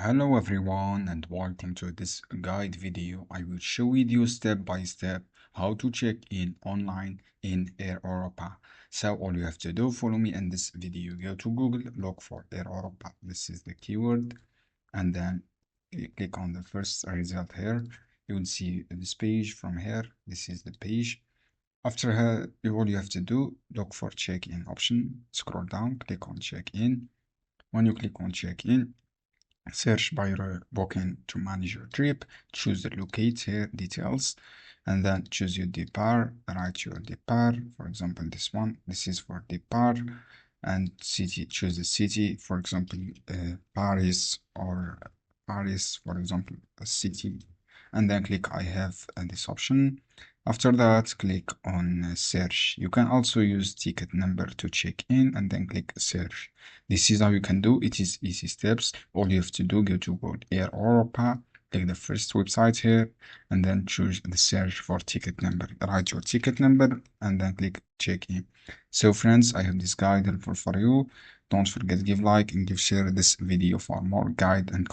Hello everyone and welcome to this guide video. I will show you step by step how to check in online in Air Europa. So all you have to do, follow me in this video. Go to Google, look for Air Europa. This is the keyword, and then you click on the first result here. You will see this page from here. This is the page. After her, all you have to do, look for check-in option. Scroll down, click on check-in. When you click on check-in, search by booking to manage your trip, choose the locate here details, and then choose your depart, write your depart, for example this one, this is for depart, and city, choose the city, for example Paris, or Paris, for example a city, and then click I have this option. After that, click on search. You can also use ticket number to check in and then click search. This is how you can do it. Is easy steps. All you have to do, go to Air Europa, click the first website here, and then choose the search for ticket number. Write your ticket number and then click check in. So friends, I have this guide helpful for you. Don't forget, give like and give share this video for more guide and